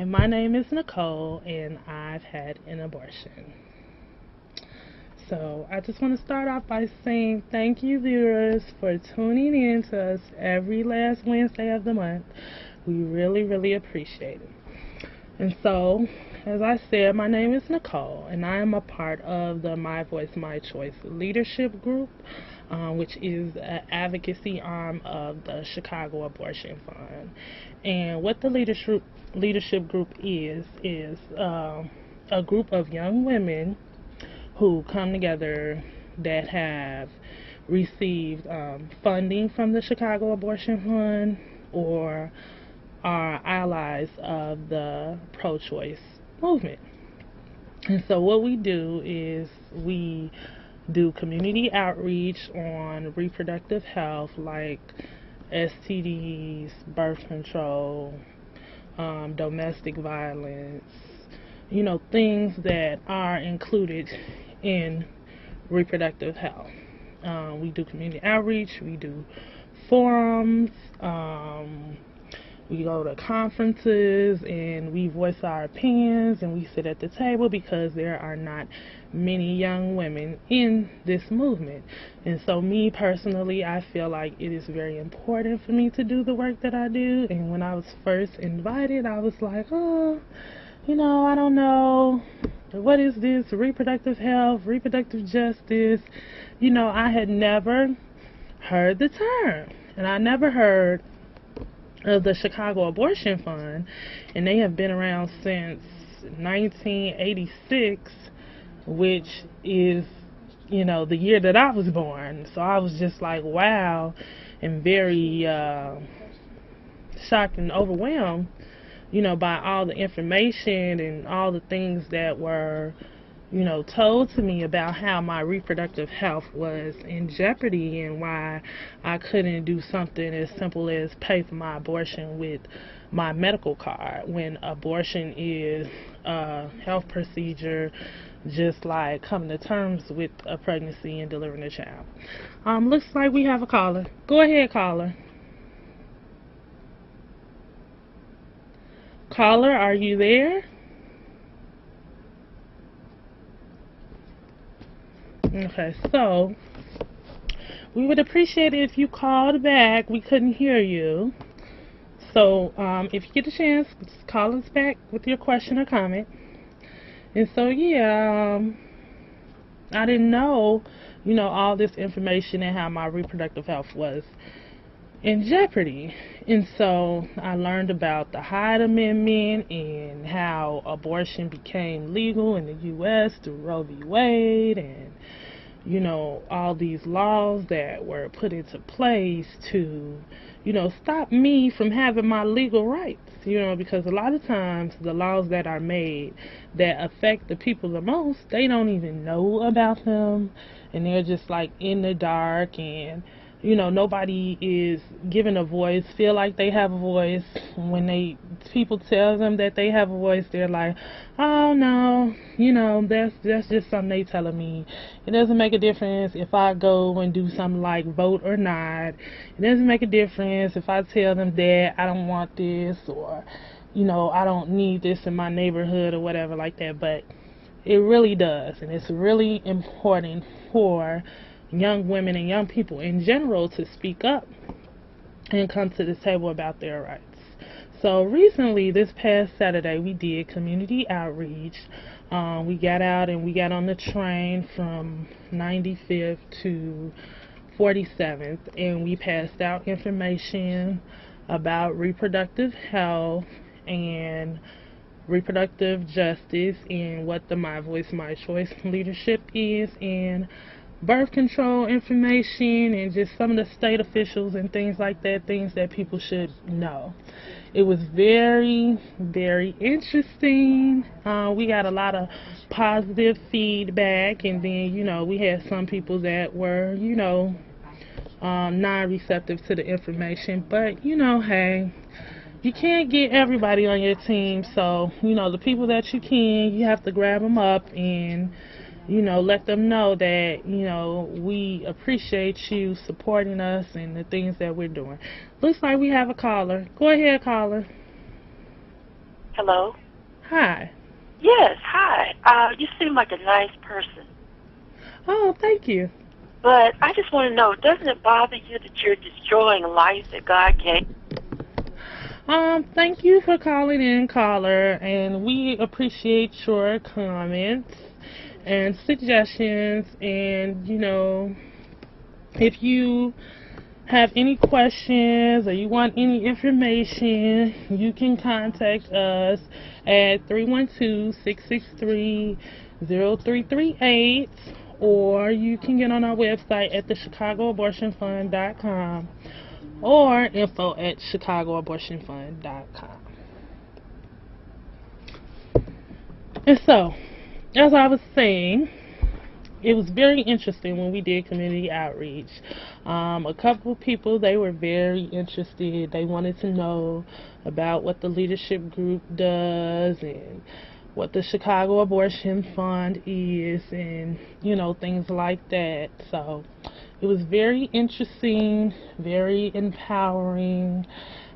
Hi, my name is Nicole, and I've had an abortion. So, I just want to start off by saying thank you, viewers, for tuning in to us every last Wednesday of the month. We really, really appreciate it. And so, as I said, my name is Nicole, and I am a part of the My Voice, My Choice leadership group, which is an advocacy arm of the Chicago Abortion Fund. And what the leadership group is a group of young women who come together that have received funding from the Chicago Abortion Fund or are allies of the pro-choice movement. And so what we do is we do community outreach on reproductive health like STDs, birth control, domestic violence, things that are included in reproductive health. We do community outreach, we do forums, we go to conferences, and we voice our opinions, and we sit at the table because there are not many young women in this movement. And so me personally, I feel like it is very important for me to do the work that I do. And when I was first invited, I was like, I don't know, what is this? Reproductive health, reproductive justice. I had never heard the term, and I never heard of the Chicago Abortion Fund, and they have been around since 1986, which is, the year that I was born. So I was just like, wow, and very shocked and overwhelmed, by all the information and all the things that were, told to me about how my reproductive health was in jeopardy and why I couldn't do something as simple as pay for my abortion with my medical card, when abortion is a health procedure just like coming to terms with a pregnancy and delivering a child. Looks like we have a caller. Go ahead, caller. Caller, are you there? Okay, so we would appreciate it if you called back. We couldn't hear you. So if you get a chance, just call us back with your question or comment. And so, I didn't know, all this information and how my reproductive health was in jeopardy. And so I learned about the Hyde Amendment and how abortion became legal in the U.S. through Roe v. Wade, and all these laws that were put into place to stop me from having my legal rights, because a lot of times the laws that are made that affect the people the most, they don't even know about them, and they're just like in the dark, and nobody is given a voice, feel like they have a voice. When people tell them that they have a voice, they're like, oh no, that's just something they telling me. It doesn't make a difference if I go and do something like vote or not. It doesn't make a difference if I tell them that I don't want this, or I don't need this in my neighborhood or whatever like that. But it really does, and it's really important for young women and young people in general to speak up and come to the table about their rights. So recently, this past Saturday, we did community outreach. We got out and we got on the train from 95th to 47th, and we passed out information about reproductive health and reproductive justice and what the My Voice, My Choice leadership is, and birth control information, and just some of the state officials and things like that, things that people should know. It was very, very interesting. We got a lot of positive feedback, and then, we had some people that were, non-receptive to the information, but, hey, you can't get everybody on your team, so, the people that you can, you have to grab them up and let them know that, we appreciate you supporting us and the things that we're doing. Looks like we have a caller. Go ahead, caller. Hello? Hi. Yes, hi. You seem like a nice person. Oh, thank you. But I just want to know, doesn't it bother you that you're destroying life that God gave? Thank you for calling in, caller, and we appreciate your comments and suggestions. And, if you have any questions or you want any information, you can contact us at 312-663-0338, or you can get on our website at thechicagoabortionfund.com or info@chicagoabortionfund.com. And so, as I was saying, it was very interesting when we did community outreach. A couple of people, they were very interested. They wanted to know about what the leadership group does and what the Chicago Abortion Fund is, and things like that. So it was very interesting, very empowering,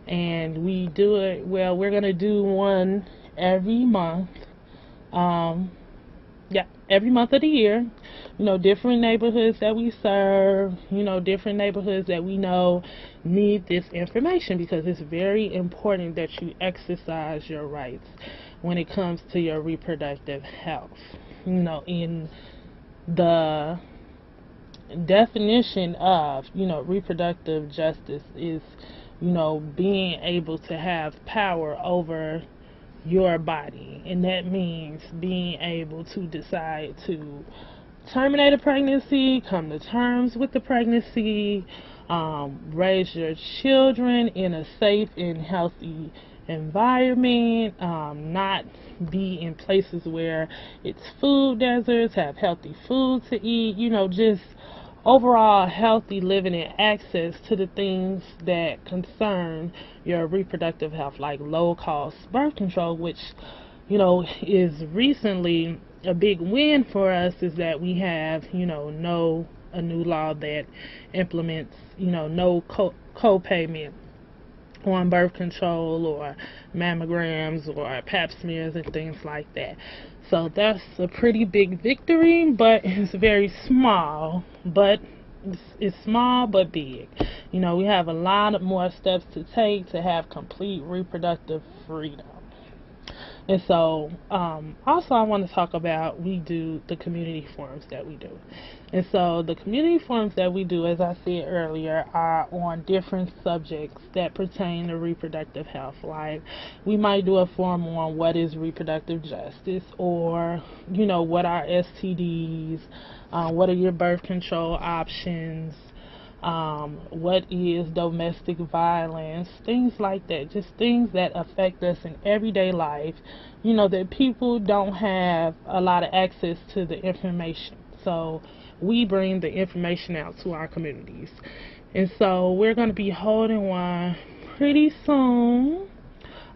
and we do it, well, we're going to do one every month. Every month of the year. Different neighborhoods that we serve, different neighborhoods that we know need this information, because it's very important that you exercise your rights when it comes to your reproductive health. In the definition of, reproductive justice is, being able to have power over your body, and that means being able to decide to terminate a pregnancy, come to terms with the pregnancy, raise your children in a safe and healthy environment, not be in places where it's food deserts, have healthy food to eat, just overall healthy living and access to the things that concern your reproductive health, like low-cost birth control, which, is recently a big win for us, is that we have, a new law that implements, no co-payment on birth control or mammograms or pap smears and things like that. So that's a pretty big victory, but it's very small. But it's small but big. We have a lot more steps to take to have complete reproductive freedom. And so, also I want to talk about, we do the community forums that we do. And so the community forums that we do, as I said earlier, are on different subjects that pertain to reproductive health. Like, we might do a forum on what is reproductive justice, or, what are STDs, what are your birth control options, what is domestic violence, things like that, just things that affect us in everyday life, that people don't have a lot of access to the information. So we bring the information out to our communities. And so we're going to be holding one pretty soon.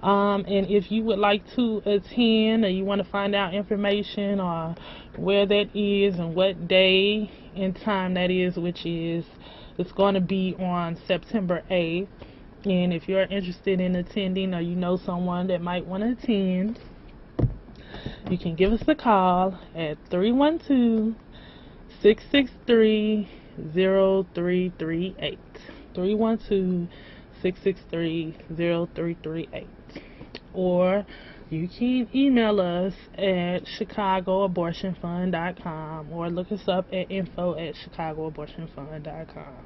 And if you would like to attend, or you want to find out information or where that is and what day and time that is, which is, it's going to be on September 8th. And if you're interested in attending, or you know someone that might want to attend, you can give us a call at 312-663-0338. 312-663-0338. Or you can email us at chicagoabortionfund.com, or look us up at info@chicagoabortionfund.com.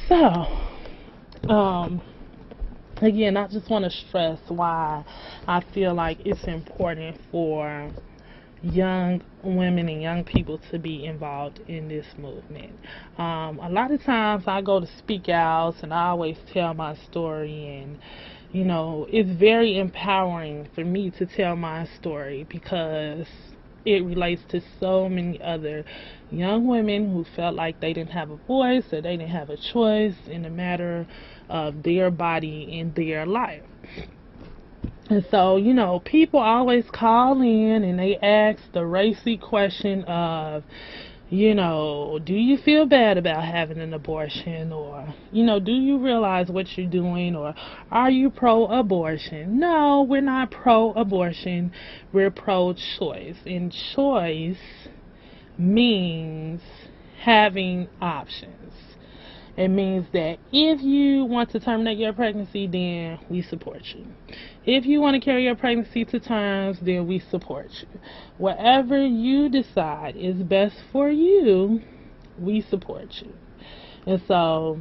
So, again, I just want to stress why I feel like it's important for young women and young people to be involved in this movement. A lot of times I go to speak outs and I always tell my story, and it's very empowering for me to tell my story, because it relates to so many other young women who felt like they didn't have a voice, or they didn't have a choice in the matter of their body and their life. And so, people always call in and they ask the racy question of, You know, do you feel bad about having an abortion? Or, you know, do you realize what you're doing? Or are you pro-abortion? No, we're not pro-abortion. We're pro-choice. And choice means having options. It means that if you want to terminate your pregnancy, then we support you. If you want to carry your pregnancy to terms, then we support you. Whatever you decide is best for you, we support you. And so